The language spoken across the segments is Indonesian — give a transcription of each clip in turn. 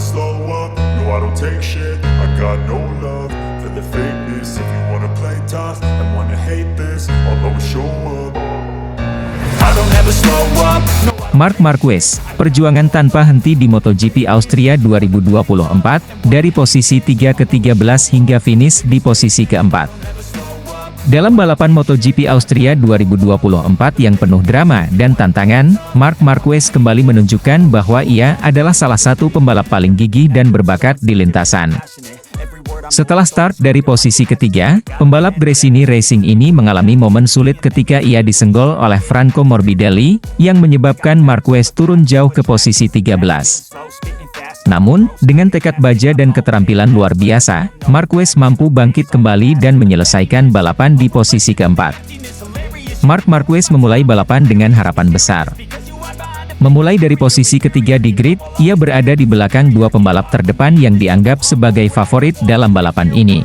slow up, no I don't take shit. I got no love for the fakeness. If you wanna play tough and wanna hate this, I'll always show up. I don't ever slow up, no. Marc Marquez, perjuangan tanpa henti di MotoGP Austria 2024, dari posisi 3 ke 13 hingga finish di posisi keempat. Dalam balapan MotoGP Austria 2024 yang penuh drama dan tantangan, Marc Marquez kembali menunjukkan bahwa ia adalah salah satu pembalap paling gigih dan berbakat di lintasan. Setelah start dari posisi ketiga, pembalap Gresini Racing ini mengalami momen sulit ketika ia disenggol oleh Franco Morbidelli, yang menyebabkan Marquez turun jauh ke posisi 13. Namun, dengan tekad baja dan keterampilan luar biasa, Marquez mampu bangkit kembali dan menyelesaikan balapan di posisi keempat. Marc Marquez memulai balapan dengan harapan besar. Memulai dari posisi ketiga di grid, ia berada di belakang dua pembalap terdepan yang dianggap sebagai favorit dalam balapan ini.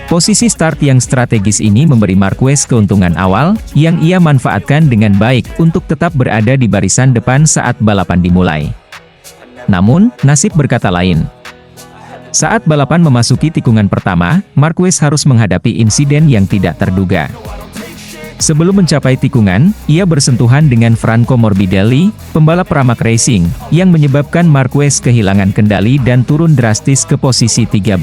Posisi start yang strategis ini memberi Marquez keuntungan awal, yang ia manfaatkan dengan baik untuk tetap berada di barisan depan saat balapan dimulai. Namun, nasib berkata lain. Saat balapan memasuki tikungan pertama, Marquez harus menghadapi insiden yang tidak terduga. Sebelum mencapai tikungan, ia bersentuhan dengan Franco Morbidelli, pembalap Pramac Racing, yang menyebabkan Marquez kehilangan kendali dan turun drastis ke posisi 13.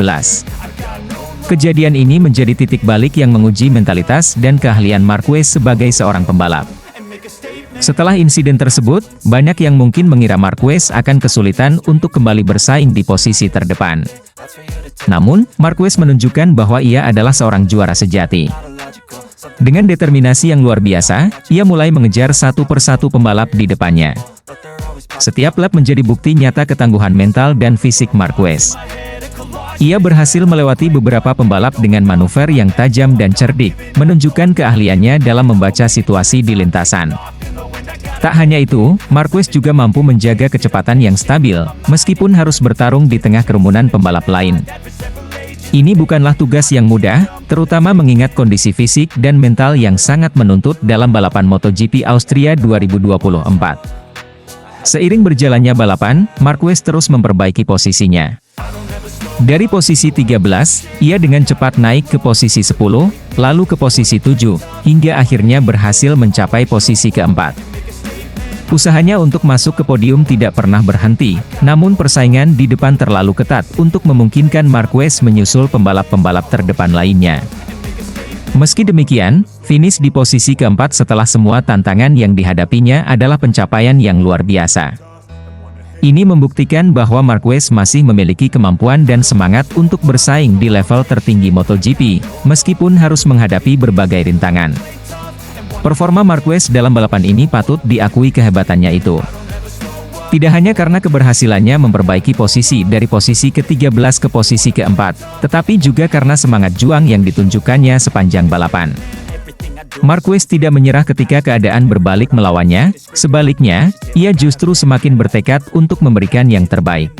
Kejadian ini menjadi titik balik yang menguji mentalitas dan keahlian Marquez sebagai seorang pembalap. Setelah insiden tersebut, banyak yang mungkin mengira Marquez akan kesulitan untuk kembali bersaing di posisi terdepan. Namun, Marquez menunjukkan bahwa ia adalah seorang juara sejati. Dengan determinasi yang luar biasa, ia mulai mengejar satu persatu pembalap di depannya. Setiap lap menjadi bukti nyata ketangguhan mental dan fisik Marquez. Ia berhasil melewati beberapa pembalap dengan manuver yang tajam dan cerdik, menunjukkan keahliannya dalam membaca situasi di lintasan. Tak hanya itu, Marquez juga mampu menjaga kecepatan yang stabil, meskipun harus bertarung di tengah kerumunan pembalap lain. Ini bukanlah tugas yang mudah, terutama mengingat kondisi fisik dan mental yang sangat menuntut dalam balapan MotoGP Austria 2024. Seiring berjalannya balapan, Marquez terus memperbaiki posisinya. Dari posisi 13, ia dengan cepat naik ke posisi 10, lalu ke posisi 7, hingga akhirnya berhasil mencapai posisi keempat. Usahanya untuk masuk ke podium tidak pernah berhenti, namun persaingan di depan terlalu ketat untuk memungkinkan Marquez menyusul pembalap-pembalap terdepan lainnya. Meski demikian, finish di posisi keempat setelah semua tantangan yang dihadapinya adalah pencapaian yang luar biasa. Ini membuktikan bahwa Marquez masih memiliki kemampuan dan semangat untuk bersaing di level tertinggi MotoGP, meskipun harus menghadapi berbagai rintangan. Performa Marquez dalam balapan ini patut diakui kehebatannya itu. Tidak hanya karena keberhasilannya memperbaiki posisi dari posisi ke-13 ke posisi ke-4, tetapi juga karena semangat juang yang ditunjukkannya sepanjang balapan. Marquez tidak menyerah ketika keadaan berbalik melawannya, sebaliknya, ia justru semakin bertekad untuk memberikan yang terbaik.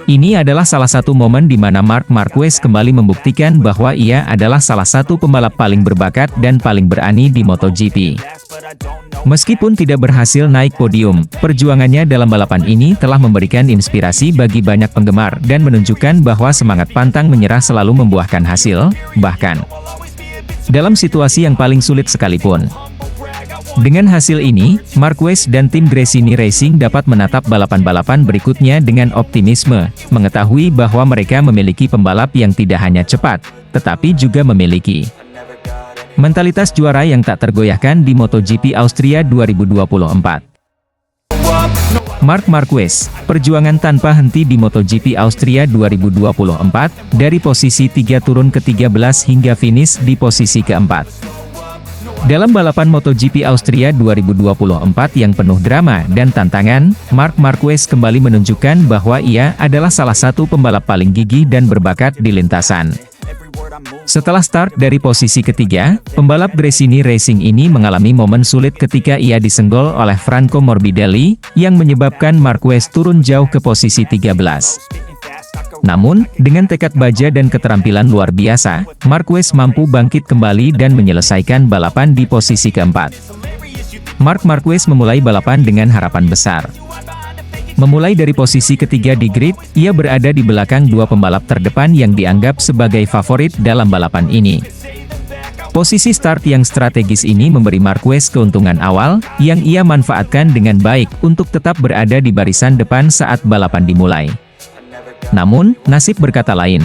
Ini adalah salah satu momen di mana Marc Marquez kembali membuktikan bahwa ia adalah salah satu pembalap paling berbakat dan paling berani di MotoGP. Meskipun tidak berhasil naik podium, perjuangannya dalam balapan ini telah memberikan inspirasi bagi banyak penggemar dan menunjukkan bahwa semangat pantang menyerah selalu membuahkan hasil, bahkan dalam situasi yang paling sulit sekalipun. Dengan hasil ini, Marquez dan tim Gresini Racing dapat menatap balapan-balapan berikutnya dengan optimisme, mengetahui bahwa mereka memiliki pembalap yang tidak hanya cepat, tetapi juga memiliki mentalitas juara yang tak tergoyahkan di MotoGP Austria 2024. Marc Marquez, perjuangan tanpa henti di MotoGP Austria 2024, dari posisi 3 turun ke 13 hingga finish di posisi keempat. Dalam balapan MotoGP Austria 2024 yang penuh drama dan tantangan, Marc Marquez kembali menunjukkan bahwa ia adalah salah satu pembalap paling gigih dan berbakat di lintasan. Setelah start dari posisi ketiga, pembalap Gresini Racing ini mengalami momen sulit ketika ia disenggol oleh Franco Morbidelli, yang menyebabkan Marquez turun jauh ke posisi 13. Namun, dengan tekad baja dan keterampilan luar biasa, Marquez mampu bangkit kembali dan menyelesaikan balapan di posisi keempat. Marc Marquez memulai balapan dengan harapan besar. Memulai dari posisi ketiga di grid, ia berada di belakang dua pembalap terdepan yang dianggap sebagai favorit dalam balapan ini. Posisi start yang strategis ini memberi Marquez keuntungan awal, yang ia manfaatkan dengan baik untuk tetap berada di barisan depan saat balapan dimulai. Namun, nasib berkata lain.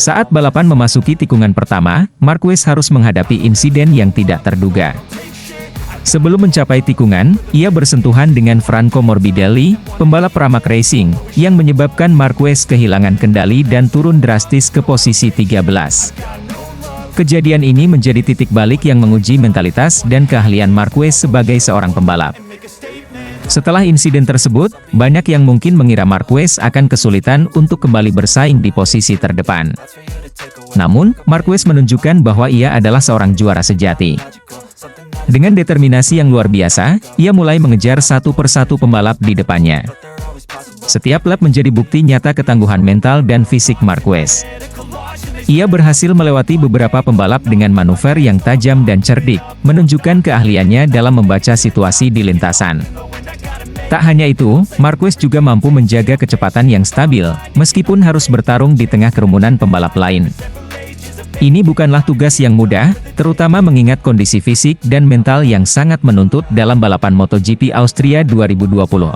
Saat balapan memasuki tikungan pertama, Marquez harus menghadapi insiden yang tidak terduga. Sebelum mencapai tikungan, ia bersentuhan dengan Franco Morbidelli, pembalap Pramac Racing, yang menyebabkan Marquez kehilangan kendali dan turun drastis ke posisi 13. Kejadian ini menjadi titik balik yang menguji mentalitas dan keahlian Marquez sebagai seorang pembalap. Setelah insiden tersebut, banyak yang mungkin mengira Marquez akan kesulitan untuk kembali bersaing di posisi terdepan. Namun, Marquez menunjukkan bahwa ia adalah seorang juara sejati. Dengan determinasi yang luar biasa, ia mulai mengejar satu persatu pembalap di depannya. Setiap lap menjadi bukti nyata ketangguhan mental dan fisik Marquez. Ia berhasil melewati beberapa pembalap dengan manuver yang tajam dan cerdik, menunjukkan keahliannya dalam membaca situasi di lintasan. Tak hanya itu, Marquez juga mampu menjaga kecepatan yang stabil, meskipun harus bertarung di tengah kerumunan pembalap lain. Ini bukanlah tugas yang mudah, terutama mengingat kondisi fisik dan mental yang sangat menuntut dalam balapan MotoGP Austria 2024.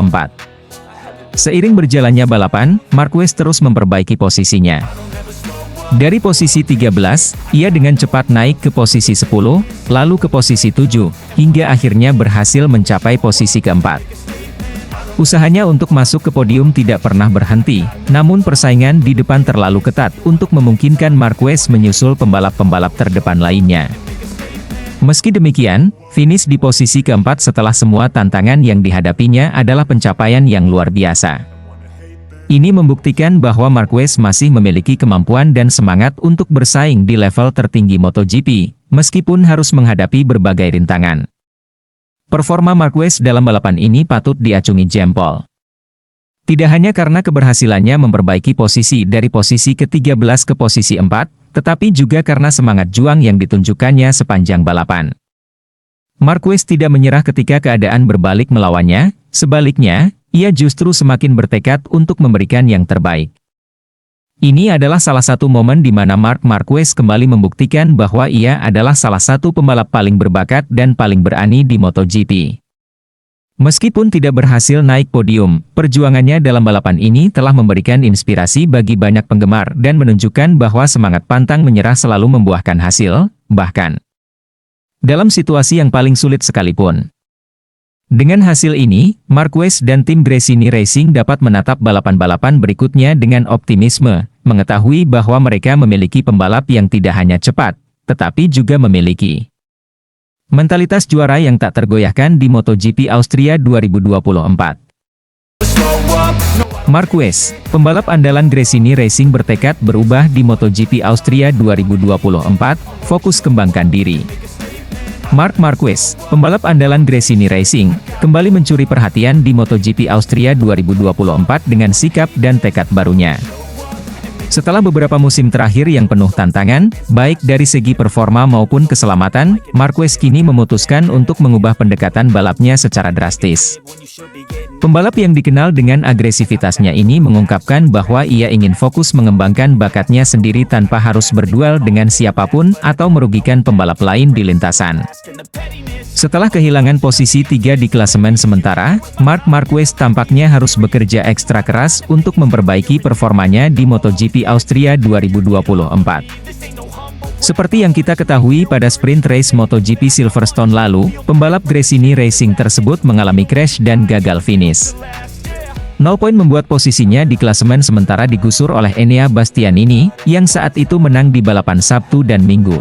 Seiring berjalannya balapan, Marquez terus memperbaiki posisinya. Dari posisi 13, ia dengan cepat naik ke posisi 10, lalu ke posisi 7, hingga akhirnya berhasil mencapai posisi keempat. Usahanya untuk masuk ke podium tidak pernah berhenti, namun persaingan di depan terlalu ketat untuk memungkinkan Marquez menyusul pembalap-pembalap terdepan lainnya. Meski demikian, finish di posisi keempat setelah semua tantangan yang dihadapinya adalah pencapaian yang luar biasa. Ini membuktikan bahwa Marquez masih memiliki kemampuan dan semangat untuk bersaing di level tertinggi MotoGP, meskipun harus menghadapi berbagai rintangan. Performa Marquez dalam balapan ini patut diacungi jempol. Tidak hanya karena keberhasilannya memperbaiki posisi dari posisi ke-13 ke posisi 4, tetapi juga karena semangat juang yang ditunjukkannya sepanjang balapan. Marquez tidak menyerah ketika keadaan berbalik melawannya, sebaliknya, ia justru semakin bertekad untuk memberikan yang terbaik. Ini adalah salah satu momen di mana Marc Marquez kembali membuktikan bahwa ia adalah salah satu pembalap paling berbakat dan paling berani di MotoGP. Meskipun tidak berhasil naik podium, perjuangannya dalam balapan ini telah memberikan inspirasi bagi banyak penggemar dan menunjukkan bahwa semangat pantang menyerah selalu membuahkan hasil, bahkan dalam situasi yang paling sulit sekalipun. Dengan hasil ini, Marquez dan tim Gresini Racing dapat menatap balapan-balapan berikutnya dengan optimisme, mengetahui bahwa mereka memiliki pembalap yang tidak hanya cepat, tetapi juga memiliki mentalitas juara yang tak tergoyahkan di MotoGP Austria 2024. Marquez, pembalap andalan Gresini Racing bertekad berubah di MotoGP Austria 2024, fokus kembangkan diri. Marc Marquez, pembalap andalan Gresini Racing, kembali mencuri perhatian di MotoGP Austria 2024 dengan sikap dan tekad barunya. Setelah beberapa musim terakhir yang penuh tantangan, baik dari segi performa maupun keselamatan, Marquez kini memutuskan untuk mengubah pendekatan balapnya secara drastis. Pembalap yang dikenal dengan agresivitasnya ini mengungkapkan bahwa ia ingin fokus mengembangkan bakatnya sendiri tanpa harus berduel dengan siapapun atau merugikan pembalap lain di lintasan. Setelah kehilangan posisi 3 di klasemen sementara, Marc Marquez tampaknya harus bekerja ekstra keras untuk memperbaiki performanya di MotoGP Austria 2024. Seperti yang kita ketahui pada sprint race MotoGP Silverstone lalu, pembalap Gresini Racing tersebut mengalami crash dan gagal finish. 0 poin membuat posisinya di klasemen sementara digusur oleh Enea Bastianini, yang saat itu menang di balapan Sabtu dan Minggu.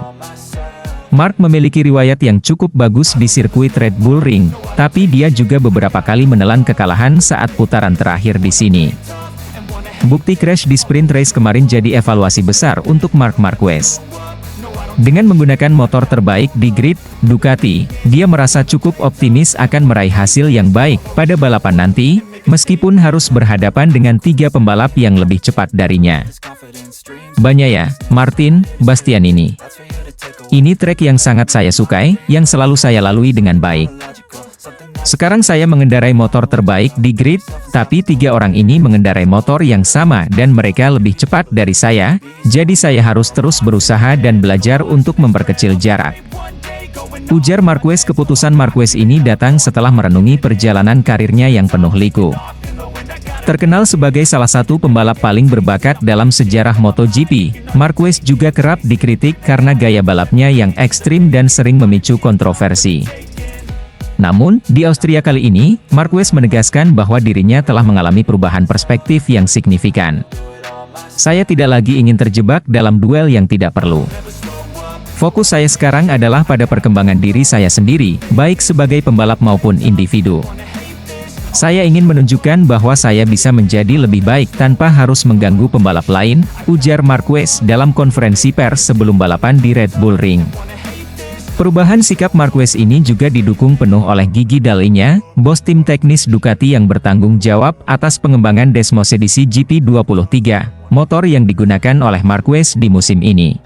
Marc memiliki riwayat yang cukup bagus di sirkuit Red Bull Ring, tapi dia juga beberapa kali menelan kekalahan saat putaran terakhir di sini. Bukti crash di sprint race kemarin jadi evaluasi besar untuk Marc Marquez. Dengan menggunakan motor terbaik di grid, Ducati, dia merasa cukup optimis akan meraih hasil yang baik pada balapan nanti, meskipun harus berhadapan dengan 3 pembalap yang lebih cepat darinya. Bagnaia, Martin, Bastianini. Ini trek yang sangat saya sukai, yang selalu saya lalui dengan baik. Sekarang saya mengendarai motor terbaik di grid, tapi 3 orang ini mengendarai motor yang sama dan mereka lebih cepat dari saya, jadi saya harus terus berusaha dan belajar untuk memperkecil jarak. Ujar Marquez. Keputusan Marquez ini datang setelah merenungi perjalanan karirnya yang penuh liku. Terkenal sebagai salah satu pembalap paling berbakat dalam sejarah MotoGP, Marquez juga kerap dikritik karena gaya balapnya yang ekstrim dan sering memicu kontroversi. Namun, di Austria kali ini, Marquez menegaskan bahwa dirinya telah mengalami perubahan perspektif yang signifikan. Saya tidak lagi ingin terjebak dalam duel yang tidak perlu. Fokus saya sekarang adalah pada perkembangan diri saya sendiri, baik sebagai pembalap maupun individu. Saya ingin menunjukkan bahwa saya bisa menjadi lebih baik tanpa harus mengganggu pembalap lain, ujar Marquez dalam konferensi pers sebelum balapan di Red Bull Ring. Perubahan sikap Marquez ini juga didukung penuh oleh Gigi Dall'Igna, bos tim teknis Ducati yang bertanggung jawab atas pengembangan Desmos edisi GP23, motor yang digunakan oleh Marquez di musim ini.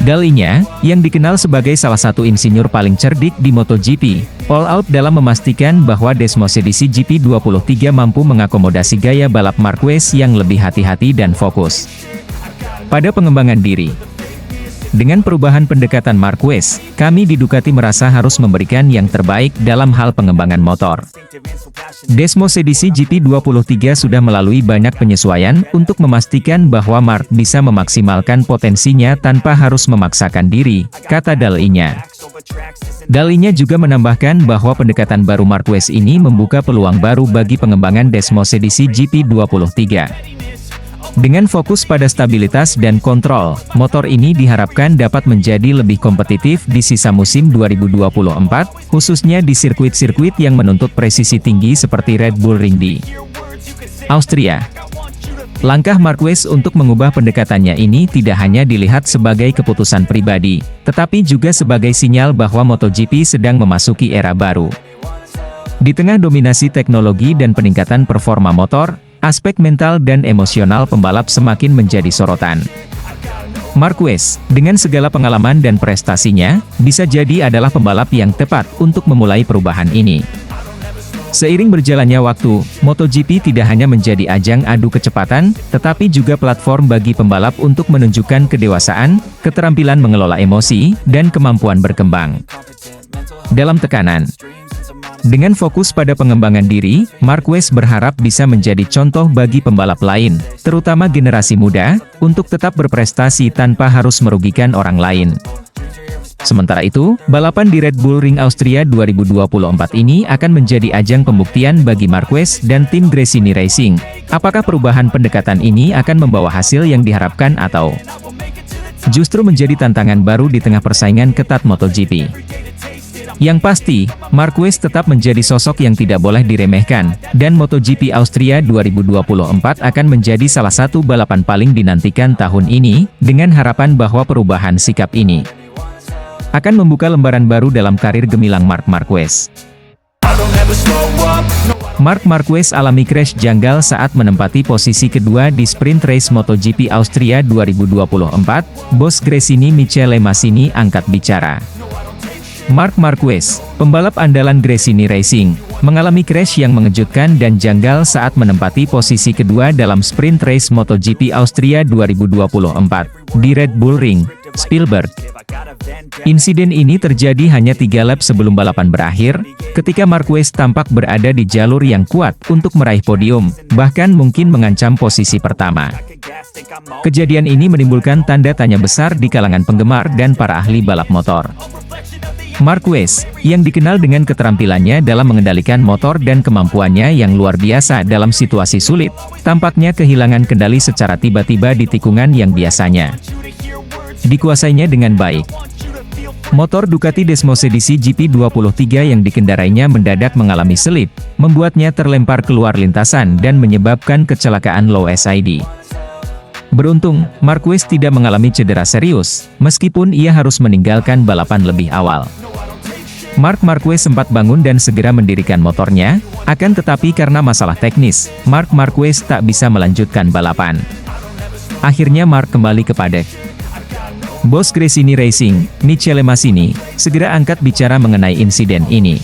Dall'Igna, yang dikenal sebagai salah satu insinyur paling cerdik di MotoGP, all out dalam memastikan bahwa Desmos edisi GP23 mampu mengakomodasi gaya balap Marquez yang lebih hati-hati dan fokus pada pengembangan diri. Dengan perubahan pendekatan Marquez, kami di Ducati merasa harus memberikan yang terbaik dalam hal pengembangan motor. Desmos edisi GP23 sudah melalui banyak penyesuaian untuk memastikan bahwa Mark bisa memaksimalkan potensinya tanpa harus memaksakan diri, kata Dall'Igna. Dall'Igna juga menambahkan bahwa pendekatan baru Marquez ini membuka peluang baru bagi pengembangan Desmos edisi GP23. Dengan fokus pada stabilitas dan kontrol, motor ini diharapkan dapat menjadi lebih kompetitif di sisa musim 2024, khususnya di sirkuit-sirkuit yang menuntut presisi tinggi seperti Red Bull Ring di Austria. Langkah Marquez untuk mengubah pendekatannya ini tidak hanya dilihat sebagai keputusan pribadi, tetapi juga sebagai sinyal bahwa MotoGP sedang memasuki era baru. Di tengah dominasi teknologi dan peningkatan performa motor, aspek mental dan emosional pembalap semakin menjadi sorotan. Marquez, dengan segala pengalaman dan prestasinya, bisa jadi adalah pembalap yang tepat untuk memulai perubahan ini. Seiring berjalannya waktu, MotoGP tidak hanya menjadi ajang adu kecepatan, tetapi juga platform bagi pembalap untuk menunjukkan kedewasaan, keterampilan mengelola emosi, dan kemampuan berkembang dalam tekanan. Dengan fokus pada pengembangan diri, Marquez berharap bisa menjadi contoh bagi pembalap lain, terutama generasi muda, untuk tetap berprestasi tanpa harus merugikan orang lain. Sementara itu, balapan di Red Bull Ring Austria 2024 ini akan menjadi ajang pembuktian bagi Marquez dan tim Gresini Racing. Apakah perubahan pendekatan ini akan membawa hasil yang diharapkan atau justru menjadi tantangan baru di tengah persaingan ketat MotoGP? Yang pasti, Marquez tetap menjadi sosok yang tidak boleh diremehkan, dan MotoGP Austria 2024 akan menjadi salah satu balapan paling dinantikan tahun ini, dengan harapan bahwa perubahan sikap ini akan membuka lembaran baru dalam karir gemilang Marc Marquez. Marc Marquez alami crash janggal saat menempati posisi kedua di sprint race MotoGP Austria 2024, bos Gresini Michele Massini angkat bicara. Marc Marquez, pembalap andalan Gresini Racing, mengalami crash yang mengejutkan dan janggal saat menempati posisi kedua dalam sprint race MotoGP Austria 2024, di Red Bull Ring, Spielberg. Insiden ini terjadi hanya 3 lap sebelum balapan berakhir, ketika Marquez tampak berada di jalur yang kuat untuk meraih podium, bahkan mungkin mengancam posisi pertama. Kejadian ini menimbulkan tanda tanya besar di kalangan penggemar dan para ahli balap motor. Marquez, yang dikenal dengan keterampilannya dalam mengendalikan motor dan kemampuannya yang luar biasa dalam situasi sulit, tampaknya kehilangan kendali secara tiba-tiba di tikungan yang biasanya dikuasainya dengan baik. Motor Ducati Desmos edisi GP23 yang dikendarainya mendadak mengalami selip, membuatnya terlempar keluar lintasan dan menyebabkan kecelakaan low SID. Beruntung, Marquez tidak mengalami cedera serius, meskipun ia harus meninggalkan balapan lebih awal. Marc Marquez sempat bangun dan segera mendirikan motornya, akan tetapi karena masalah teknis, Marc Marquez tak bisa melanjutkan balapan. Akhirnya Marc kembali ke paddock. Bos Gresini Racing, Michele Massini, segera angkat bicara mengenai insiden ini.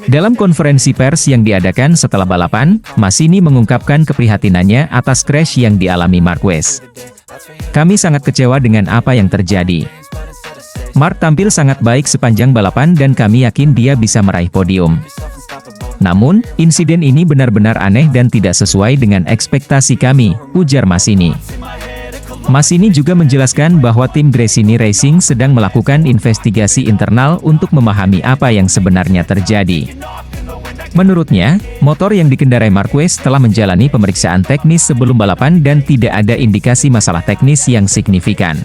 Dalam konferensi pers yang diadakan setelah balapan, Massini mengungkapkan keprihatinannya atas crash yang dialami Marquez. "Kami sangat kecewa dengan apa yang terjadi. Mark tampil sangat baik sepanjang balapan dan kami yakin dia bisa meraih podium. Namun, insiden ini benar-benar aneh dan tidak sesuai dengan ekspektasi kami," ujar Massini. Massini juga menjelaskan bahwa tim Gresini Racing sedang melakukan investigasi internal untuk memahami apa yang sebenarnya terjadi. Menurutnya, motor yang dikendarai Marquez telah menjalani pemeriksaan teknis sebelum balapan dan tidak ada indikasi masalah teknis yang signifikan.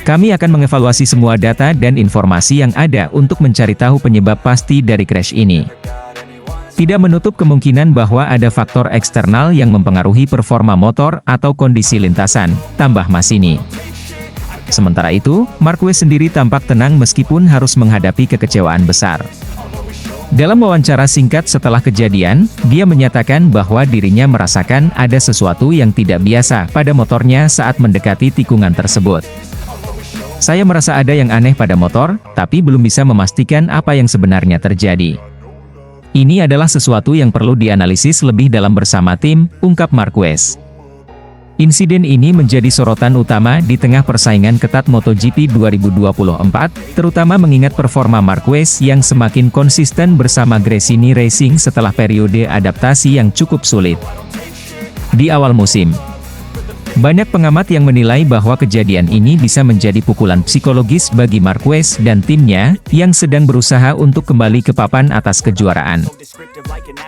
"Kami akan mengevaluasi semua data dan informasi yang ada untuk mencari tahu penyebab pasti dari crash ini. Tidak menutup kemungkinan bahwa ada faktor eksternal yang mempengaruhi performa motor atau kondisi lintasan," tambah Massini. Sementara itu, Marquez sendiri tampak tenang meskipun harus menghadapi kekecewaan besar. Dalam wawancara singkat setelah kejadian, dia menyatakan bahwa dirinya merasakan ada sesuatu yang tidak biasa pada motornya saat mendekati tikungan tersebut. "Saya merasa ada yang aneh pada motor, tapi belum bisa memastikan apa yang sebenarnya terjadi. Ini adalah sesuatu yang perlu dianalisis lebih dalam bersama tim," ungkap Marquez. Insiden ini menjadi sorotan utama di tengah persaingan ketat MotoGP 2024, terutama mengingat performa Marquez yang semakin konsisten bersama Gresini Racing setelah periode adaptasi yang cukup sulit di awal musim. Banyak pengamat yang menilai bahwa kejadian ini bisa menjadi pukulan psikologis bagi Marquez dan timnya, yang sedang berusaha untuk kembali ke papan atas kejuaraan.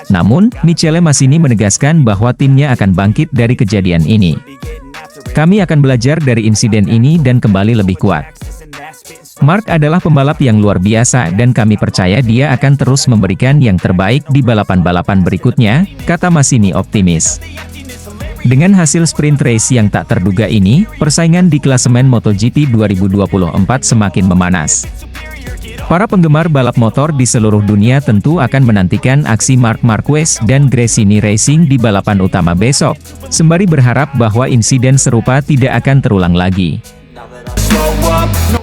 Namun, Michele Massini menegaskan bahwa timnya akan bangkit dari kejadian ini. "Kami akan belajar dari insiden ini dan kembali lebih kuat. Mark adalah pembalap yang luar biasa dan kami percaya dia akan terus memberikan yang terbaik di balapan-balapan berikutnya," kata Massini optimis. Dengan hasil sprint race yang tak terduga ini, persaingan di klasemen MotoGP 2024 semakin memanas. Para penggemar balap motor di seluruh dunia tentu akan menantikan aksi Marc Marquez dan Gresini Racing di balapan utama besok, sembari berharap bahwa insiden serupa tidak akan terulang lagi.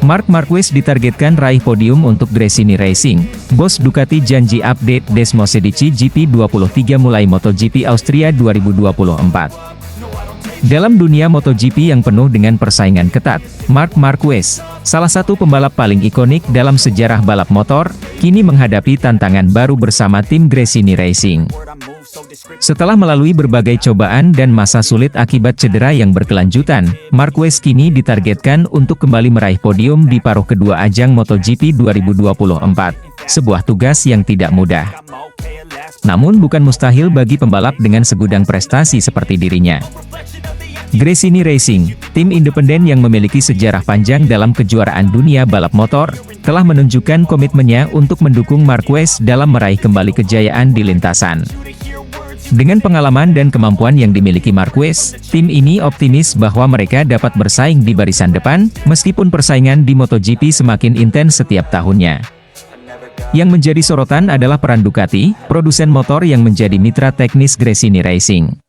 Marc Marquez ditargetkan raih podium untuk Gresini Racing. Bos Ducati janji update Desmosedici GP23 mulai MotoGP Austria 2024. Dalam dunia MotoGP yang penuh dengan persaingan ketat, Marc Marquez, salah satu pembalap paling ikonik dalam sejarah balap motor, kini menghadapi tantangan baru bersama tim Gresini Racing. Setelah melalui berbagai cobaan dan masa sulit akibat cedera yang berkelanjutan, Marquez kini ditargetkan untuk kembali meraih podium di paruh kedua ajang MotoGP 2024, sebuah tugas yang tidak mudah. Namun bukan mustahil bagi pembalap dengan segudang prestasi seperti dirinya. Gresini Racing, tim independen yang memiliki sejarah panjang dalam kejuaraan dunia balap motor, telah menunjukkan komitmennya untuk mendukung Marquez dalam meraih kembali kejayaan di lintasan. Dengan pengalaman dan kemampuan yang dimiliki Marquez, tim ini optimis bahwa mereka dapat bersaing di barisan depan, meskipun persaingan di MotoGP semakin intens setiap tahunnya. Yang menjadi sorotan adalah peran Ducati, produsen motor yang menjadi mitra teknis Gresini Racing.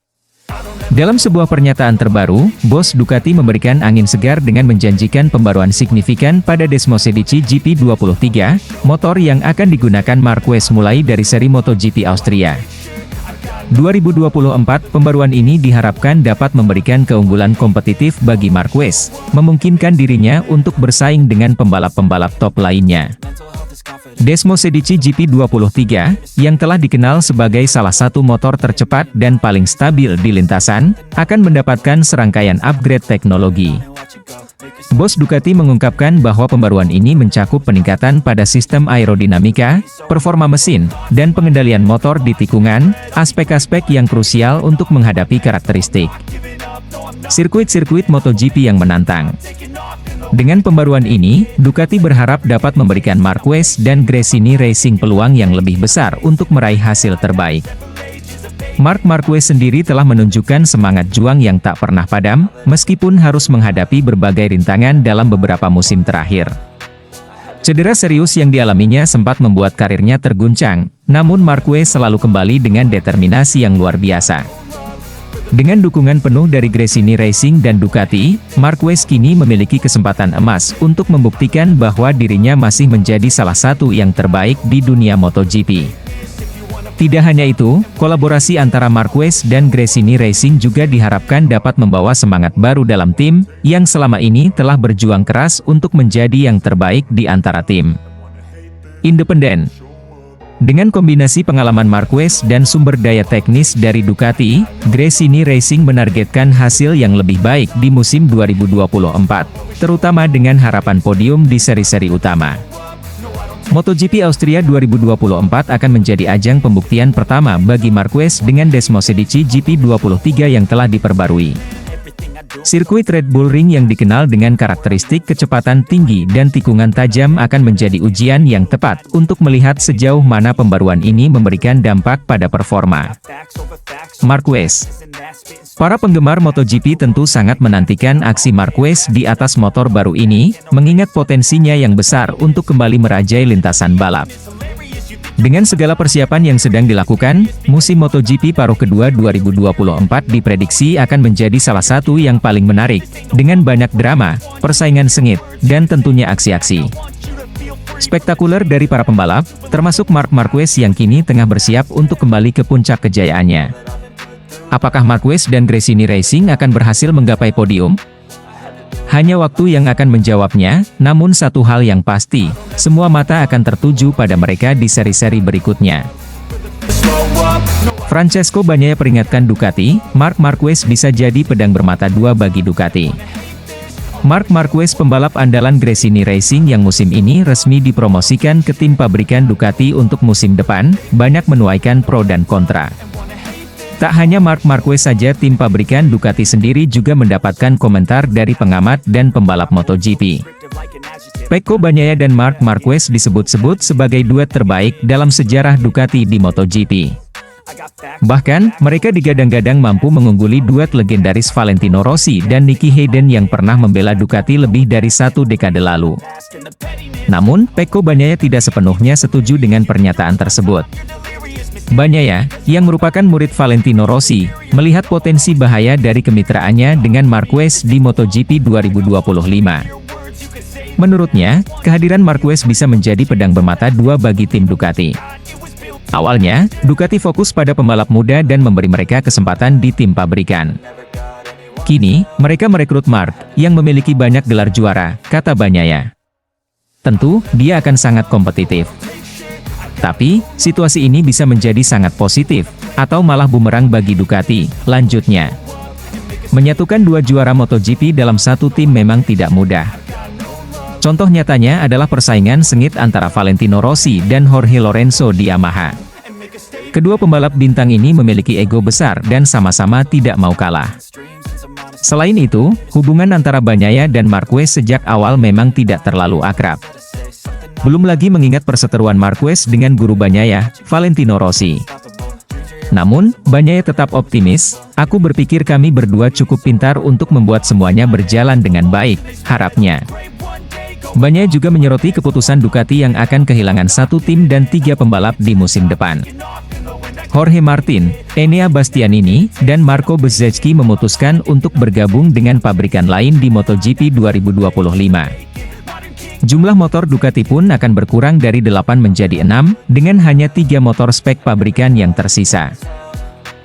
Dalam sebuah pernyataan terbaru, bos Ducati memberikan angin segar dengan menjanjikan pembaruan signifikan pada Desmosedici GP23, motor yang akan digunakan Marquez mulai dari seri MotoGP Austria 2024. Pembaruan ini diharapkan dapat memberikan keunggulan kompetitif bagi Marquez, memungkinkan dirinya untuk bersaing dengan pembalap-pembalap top lainnya. Desmosedici GP23, yang telah dikenal sebagai salah satu motor tercepat dan paling stabil di lintasan, akan mendapatkan serangkaian upgrade teknologi. Bos Ducati mengungkapkan bahwa pembaruan ini mencakup peningkatan pada sistem aerodinamika, performa mesin, dan pengendalian motor di tikungan, aspek-aspek yang krusial untuk menghadapi karakteristik sirkuit-sirkuit MotoGP yang menantang. Dengan pembaruan ini, Ducati berharap dapat memberikan Marquez dan Gresini Racing peluang yang lebih besar untuk meraih hasil terbaik. Marc Marquez sendiri telah menunjukkan semangat juang yang tak pernah padam, meskipun harus menghadapi berbagai rintangan dalam beberapa musim terakhir. Cedera serius yang dialaminya sempat membuat karirnya terguncang, namun Marquez selalu kembali dengan determinasi yang luar biasa. Dengan dukungan penuh dari Gresini Racing dan Ducati, Marquez kini memiliki kesempatan emas untuk membuktikan bahwa dirinya masih menjadi salah satu yang terbaik di dunia MotoGP. Tidak hanya itu, kolaborasi antara Marquez dan Gresini Racing juga diharapkan dapat membawa semangat baru dalam tim, yang selama ini telah berjuang keras untuk menjadi yang terbaik di antara tim independen. Dengan kombinasi pengalaman Marquez dan sumber daya teknis dari Ducati, Gresini Racing menargetkan hasil yang lebih baik di musim 2024, terutama dengan harapan podium di seri-seri utama. MotoGP Austria 2024 akan menjadi ajang pembuktian pertama bagi Marquez dengan Desmosedici GP23 yang telah diperbarui. Sirkuit Red Bull Ring yang dikenal dengan karakteristik kecepatan tinggi dan tikungan tajam akan menjadi ujian yang tepat untuk melihat sejauh mana pembaruan ini memberikan dampak pada performa Marquez. Para penggemar MotoGP tentu sangat menantikan aksi Marquez di atas motor baru ini, mengingat potensinya yang besar untuk kembali merajai lintasan balap. Dengan segala persiapan yang sedang dilakukan, musim MotoGP paruh kedua 2024 diprediksi akan menjadi salah satu yang paling menarik, dengan banyak drama, persaingan sengit, dan tentunya aksi-aksi spektakuler dari para pembalap, termasuk Marc Marquez yang kini tengah bersiap untuk kembali ke puncak kejayaannya. Apakah Marquez dan Gresini Racing akan berhasil menggapai podium? Hanya waktu yang akan menjawabnya, namun satu hal yang pasti, semua mata akan tertuju pada mereka di seri-seri berikutnya. Francesco Bagnaia peringatkan Ducati, Marc Marquez bisa jadi pedang bermata dua bagi Ducati. Marc Marquez, pembalap andalan Gresini Racing yang musim ini resmi dipromosikan ke tim pabrikan Ducati untuk musim depan, banyak menuaikan pro dan kontra. Tak hanya Marc Marquez saja, tim pabrikan Ducati sendiri juga mendapatkan komentar dari pengamat dan pembalap MotoGP. Pecco Bagnaia dan Marc Marquez disebut-sebut sebagai duet terbaik dalam sejarah Ducati di MotoGP. Bahkan, mereka digadang-gadang mampu mengungguli duet legendaris Valentino Rossi dan Nicky Hayden yang pernah membela Ducati lebih dari satu dekade lalu. Namun, Pecco Bagnaia tidak sepenuhnya setuju dengan pernyataan tersebut. Bagnaia, yang merupakan murid Valentino Rossi, melihat potensi bahaya dari kemitraannya dengan Marquez di MotoGP 2025. Menurutnya, kehadiran Marquez bisa menjadi pedang bermata dua bagi tim Ducati. Awalnya, Ducati fokus pada pembalap muda dan memberi mereka kesempatan di tim pabrikan. Kini, mereka merekrut Marc, yang memiliki banyak gelar juara, kata Bagnaia. Tentu, dia akan sangat kompetitif. Tapi, situasi ini bisa menjadi sangat positif, atau malah bumerang bagi Ducati, lanjutnya. Menyatukan dua juara MotoGP dalam satu tim memang tidak mudah. Contoh nyatanya adalah persaingan sengit antara Valentino Rossi dan Jorge Lorenzo di Yamaha. Kedua pembalap bintang ini memiliki ego besar dan sama-sama tidak mau kalah. Selain itu, hubungan antara Bagnaia dan Marquez sejak awal memang tidak terlalu akrab. Belum lagi mengingat perseteruan Marquez dengan guru Bagnaia, Valentino Rossi. Namun, Bagnaia tetap optimis, "Aku berpikir kami berdua cukup pintar untuk membuat semuanya berjalan dengan baik," harapnya. Bagnaia juga menyoroti keputusan Ducati yang akan kehilangan satu tim dan 3 pembalap di musim depan. Jorge Martin, Enea Bastianini, dan Marco Bezzecchi memutuskan untuk bergabung dengan pabrikan lain di MotoGP 2025. Jumlah motor Ducati pun akan berkurang dari 8 menjadi 6, dengan hanya 3 motor spek pabrikan yang tersisa.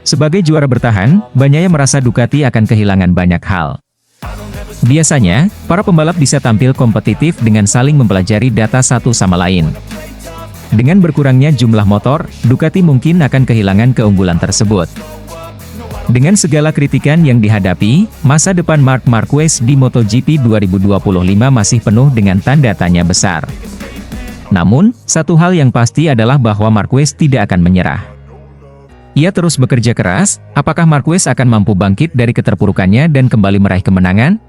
Sebagai juara bertahan, Bagnaia merasa Ducati akan kehilangan banyak hal. Biasanya, para pembalap bisa tampil kompetitif dengan saling mempelajari data satu sama lain. Dengan berkurangnya jumlah motor, Ducati mungkin akan kehilangan keunggulan tersebut. Dengan segala kritikan yang dihadapi, masa depan Marc Marquez di MotoGP 2025 masih penuh dengan tanda tanya besar. Namun, satu hal yang pasti adalah bahwa Marquez tidak akan menyerah. Ia terus bekerja keras. Apakah Marquez akan mampu bangkit dari keterpurukannya dan kembali meraih kemenangan?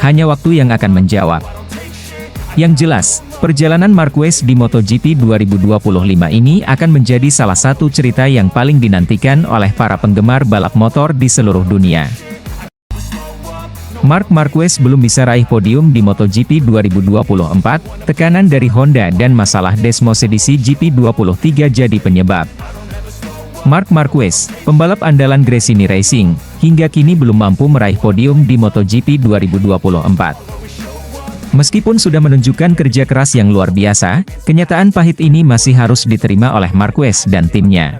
Hanya waktu yang akan menjawab. Yang jelas, perjalanan Marquez di MotoGP 2025 ini akan menjadi salah satu cerita yang paling dinantikan oleh para penggemar balap motor di seluruh dunia. Marc Marquez belum bisa raih podium di MotoGP 2024, tekanan dari Honda dan masalah Desmosedici GP23 jadi penyebab. Marc Marquez, pembalap andalan Gresini Racing, hingga kini belum mampu meraih podium di MotoGP 2024. Meskipun sudah menunjukkan kerja keras yang luar biasa, kenyataan pahit ini masih harus diterima oleh Marquez dan timnya.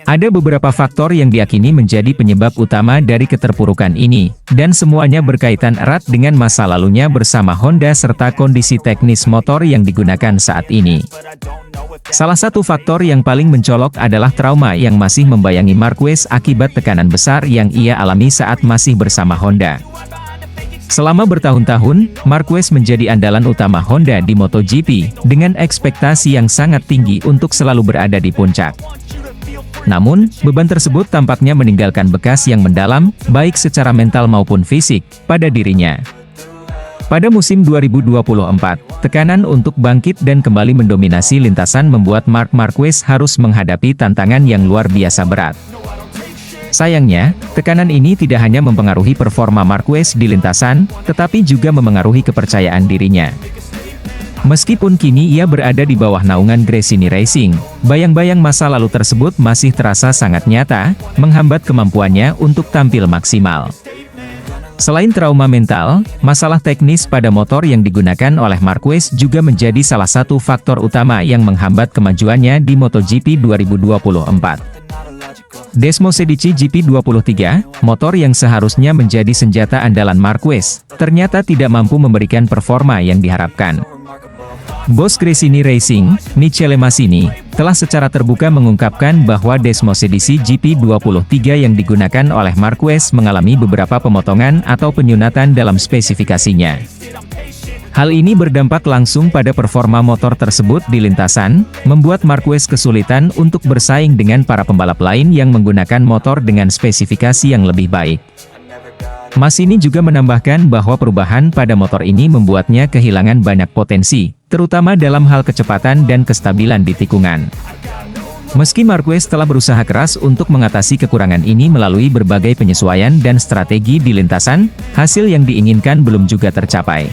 Ada beberapa faktor yang diyakini menjadi penyebab utama dari keterpurukan ini, dan semuanya berkaitan erat dengan masa lalunya bersama Honda serta kondisi teknis motor yang digunakan saat ini. Salah satu faktor yang paling mencolok adalah trauma yang masih membayangi Marquez akibat tekanan besar yang ia alami saat masih bersama Honda. Selama bertahun-tahun, Marquez menjadi andalan utama Honda di MotoGP, dengan ekspektasi yang sangat tinggi untuk selalu berada di puncak. Namun, beban tersebut tampaknya meninggalkan bekas yang mendalam, baik secara mental maupun fisik, pada dirinya. Pada musim 2024, tekanan untuk bangkit dan kembali mendominasi lintasan membuat Marc Marquez harus menghadapi tantangan yang luar biasa berat. Sayangnya, tekanan ini tidak hanya mempengaruhi performa Marquez di lintasan, tetapi juga memengaruhi kepercayaan dirinya. Meskipun kini ia berada di bawah naungan Gresini Racing, bayang-bayang masa lalu tersebut masih terasa sangat nyata, menghambat kemampuannya untuk tampil maksimal. Selain trauma mental, masalah teknis pada motor yang digunakan oleh Marquez juga menjadi salah satu faktor utama yang menghambat kemajuannya di MotoGP 2024. Desmosedici GP23, motor yang seharusnya menjadi senjata andalan Marquez, ternyata tidak mampu memberikan performa yang diharapkan. Bos Gresini Racing, Michele Massini, telah secara terbuka mengungkapkan bahwa Desmosedici GP23 yang digunakan oleh Marquez mengalami beberapa pemotongan atau penyunatan dalam spesifikasinya. Hal ini berdampak langsung pada performa motor tersebut di lintasan, membuat Marquez kesulitan untuk bersaing dengan para pembalap lain yang menggunakan motor dengan spesifikasi yang lebih baik. Massini juga menambahkan bahwa perubahan pada motor ini membuatnya kehilangan banyak potensi, terutama dalam hal kecepatan dan kestabilan di tikungan. Meski Marquez telah berusaha keras untuk mengatasi kekurangan ini melalui berbagai penyesuaian dan strategi di lintasan, hasil yang diinginkan belum juga tercapai.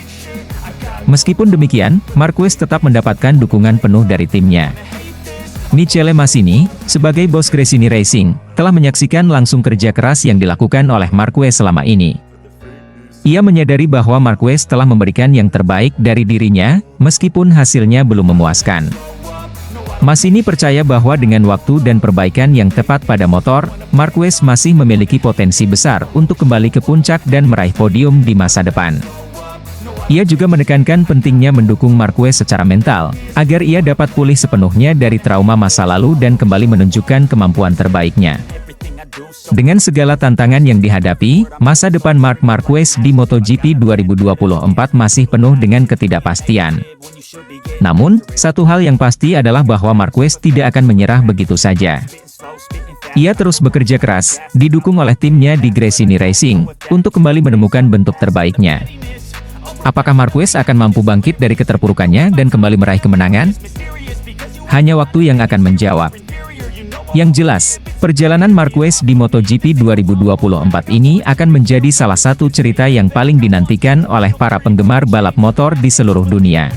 Meskipun demikian, Marquez tetap mendapatkan dukungan penuh dari timnya. Michele Massini, sebagai bos Gresini Racing, telah menyaksikan langsung kerja keras yang dilakukan oleh Marquez selama ini. Ia menyadari bahwa Marquez telah memberikan yang terbaik dari dirinya, meskipun hasilnya belum memuaskan. Massini percaya bahwa dengan waktu dan perbaikan yang tepat pada motor, Marquez masih memiliki potensi besar untuk kembali ke puncak dan meraih podium di masa depan. Ia juga menekankan pentingnya mendukung Marquez secara mental, agar ia dapat pulih sepenuhnya dari trauma masa lalu dan kembali menunjukkan kemampuan terbaiknya. Dengan segala tantangan yang dihadapi, masa depan Marc Marquez di MotoGP 2024 masih penuh dengan ketidakpastian. Namun, satu hal yang pasti adalah bahwa Marquez tidak akan menyerah begitu saja. Ia terus bekerja keras, didukung oleh timnya di Gresini Racing, untuk kembali menemukan bentuk terbaiknya. Apakah Marquez akan mampu bangkit dari keterpurukannya dan kembali meraih kemenangan? Hanya waktu yang akan menjawab. Yang jelas, perjalanan Marquez di MotoGP 2024 ini akan menjadi salah satu cerita yang paling dinantikan oleh para penggemar balap motor di seluruh dunia.